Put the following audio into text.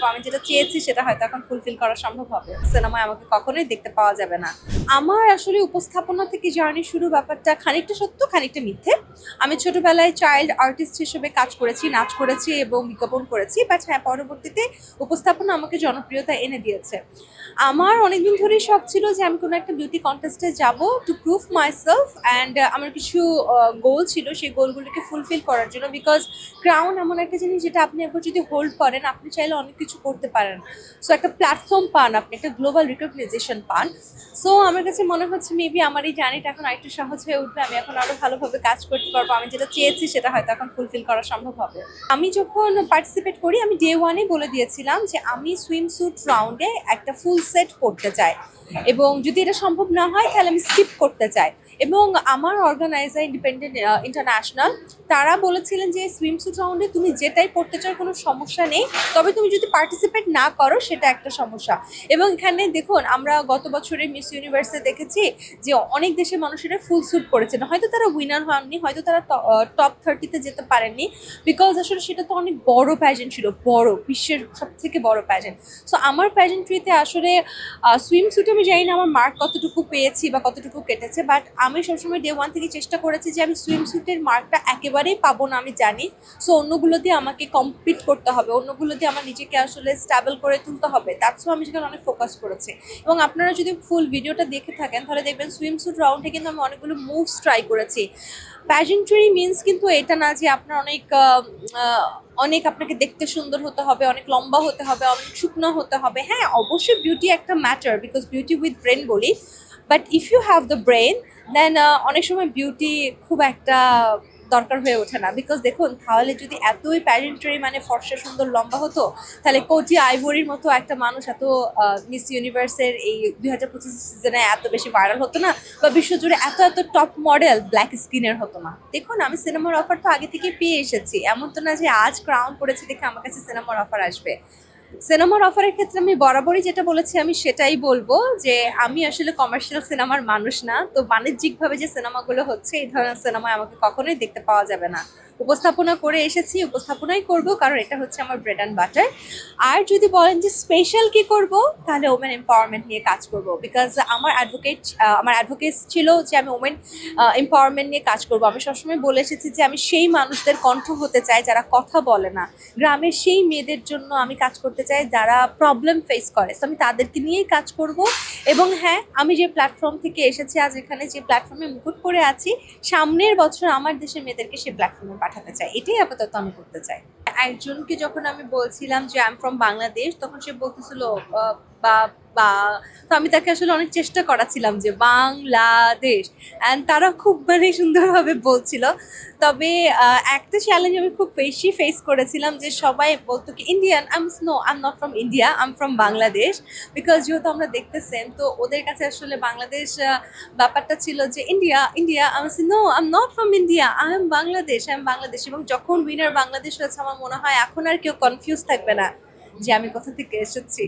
আমি যেটা চেয়েছি সেটা হয়তো এখন ফুলফিল করা সম্ভব হবে। সিনেমায় আমাকে কখনোই দেখতে পাওয়া যাবে না। আমার আসলে উপস্থাপনা থেকে জার্নি শুরু ব্যাপারটা খানিকটা সত্য, খানিকটা মিথ্যে। আমি ছোটবেলায় চাইল্ড আর্টিস্ট হিসেবে কাজ করেছি, নাচ করেছি এবং বিজ্ঞাপন করেছি। বাট হ্যাঁ, পরবর্তীতে উপস্থাপনা আমাকে জনপ্রিয়তা এনে দিয়েছে। আমার অনেকদিন ধরেই শখ ছিল যে আমি কোনো একটা বিউটি কন্টেস্টে যাব টু প্রুভ মাইসেলফ, অ্যান্ড আমার কিছু গোল ছিল সেই গোলগুলোকে ফুলফিল করার জন্য। বিকজ ক্রাউন এমন একটা জিনিস যেটা আপনি একবার যদি হোল্ড করেন আপনি চাইলে অনেক কিছু করতে পারেন। সো একটা প্ল্যাটফর্ম পান, আপনি একটা গ্লোবাল রিকগনাইজেশন পান। সো আমার কাছে মনে হচ্ছে মেবি আমার এই জার্নিটা এখন আরেকটু সহজ হয়ে উঠবে, আমি এখন আরো ভালোভাবে কাজ করতে পারবো, আমি যেটা চেয়েছি সেটা হয়তো এখন ফুলফিল করা সম্ভব হবে। আমি যখন পার্টিসিপেট করি আমি ডে ওয়ানে বলে দিয়েছিলাম যে আমি সুইমস্যুট রাউন্ডে একটা ফুল সেট করতে চাই, এবং যদি এটা সম্ভব না হয় তাহলে আমি স্কিপ করতে চাই। এবং আমার অর্গানাইজার ইন্ডিপেন্ডেন্ট ইন্টারন্যাশনাল, তারা বলেছিলেন যে সুইমস্যুট রাউন্ডে তুমি যেটাই পড়তে চাও কোনো সমস্যা নেই, তবে তুমি যদি পার্টিসিপেট না করো সেটা একটা সমস্যা। এবং এখানে দেখুন, আমরা গত বছরের মিস ইউনিভার্সে দেখেছি যে অনেক দেশের মানুষেরা ফুল স্যুট পরেছেন, হয়তো তারা উইনার হননি, হয়তো তারা টপ 30-তে যেতে পারেননি, বিকজ আসলে সেটা তো অনেক বড় প্যাজেন্ট ছিল, বড় বিশ্বের সব থেকে বড় প্যাজেন্ট। সো আমার প্যাজেন্ট্রিতে আসলে সুইমস্যুটে আমি জানি না আমার মার্ক কতটুকু পেয়েছি বা কতটুকু কেটেছে, বাট আমি সবসময় ডে ওয়ান থেকে চেষ্টা করেছি যে আমি সুইমস্যুটের মার্কটা একেবারেই পাবো না, আমি জানি। সো অন্যগুলো দিয়ে আমাকে কম্পিট করতে হবে, অন্যগুলো দিয়ে আমার নিজেকে আসলে স্টেবল করে তুলতে হবে, দ্যাটস আমি সেখানে অনেক ফোকাস করেছি। এবং আপনারা যদি ফুল ভিডিওটা দেখে থাকেন তাহলে দেখবেন সুইমস্যুট রাউন্ডে কিন্তু আমি অনেকগুলো মুভস ট্রাই করেছি। প্যাজেন্ট্রি মিনস কিন্তু এটা না যে আপনার অনেক আপনাকে দেখতে সুন্দর হতে হবে, অনেক লম্বা হতে হবে, অনেক শুকনো হতে হবে। হ্যাঁ, অবশ্যই বিউটি একটা matter, because beauty with brain বলি। But if you have the brain then অনেক সময় বিউটি খুব একটা দরকার হয়ে ওঠে না। বিকজ দেখুন, তাহলে যদি এতই প্যারেন্টারি মানে ফর্সা সুন্দর লম্বা হতো, তাহলে কোটি আইভরির মতো একটা মানুষ এত মিস ইউনিভার্সের এই 2025 সিজনে এত বেশি ভাইরাল হতো না, বা বিশ্বজুড়ে এত এত টপ মডেল ব্ল্যাক স্কিনের হতো না। দেখুন, আমি সিনেমার অফার তো আগে থেকে পেয়ে এসেছি, এমন তো না যে আজ ক্রাউন পড়েছি দেখে আমার কাছে সিনেমার অফার আসবে। সিনেমার অফারের ক্ষেত্রে আমি বরাবরই যেটা বলেছি আমি সেটাই বলবো, যে আমি আসলে কমার্শিয়াল সিনেমার মানুষ না। তো বাণিজ্যিকভাবে যে সিনেমাগুলো হচ্ছে এই ধরনের সিনেমায় আমাকে কখনোই দেখতে পাওয়া যাবে না। উপস্থাপনা করে এসেছি, উপস্থাপনাই করব, কারণ এটা হচ্ছে আমার ব্রেড অ্যান্ড বাটার। আর যদি বলেন যে স্পেশাল কি করব, তাহলে ওমেন এম্পাওয়ারমেন্ট নিয়ে কাজ করব। বিকজ আমার অ্যাডভোকেট ছিল যে আমি ওমেন এম্পাওয়ারমেন্ট নিয়ে কাজ করব। আমি সবসময় বলে এসেছি যে আমি সেই মানুষদের কণ্ঠ হতে চাই যারা কথা বলে না, গ্রামের সেই মেয়েদের জন্য আমি কাজ করতে চাই যারা প্রবলেম ফেস করে। তো আমি তাদেরকে নিয়েই কাজ করব। এবং হ্যাঁ, আমি যে প্ল্যাটফর্ম থেকে এসেছি আজ এখানে, যে প্ল্যাটফর্মে মুকুট পরে আছি, সামনের বছর আমার দেশের মেয়েদেরকে সেই প্ল্যাটফর্মে পাঠাতে চাই, এটাই আপাতত আমি করতে চাই। একজনকে যখন আমি বলছিলাম যে আই এম ফ্রম বাংলাদেশ, তখন সে বলতেছিল বা বা তো আমি তাকে আসলে অনেক চেষ্টা করাছিলাম যে বাংলাদেশ, অ্যান্ড তারা খুব মানে সুন্দরভাবে বলছিল। তবে একটা চ্যালেঞ্জ আমি খুব বেশি ফেস করেছিলাম, যে সবাই বলতো কি Indian, I am not from India, I am from Bangladesh. Because যেহেতু আমরা দেখতে সেম, তো ওদের কাছে আসলে বাংলাদেশ ব্যাপারটা ছিল যে ইন্ডিয়া ইন্ডিয়া, আমি no, I am not from India, I am Bangladesh, I am Bangladesh. এবং যখন উইনার বাংলাদেশ হয়েছে আমার মনে হয় এখন আর কেউ কনফিউজ থাকবে না যে আমি কোথা থেকে এসেছি।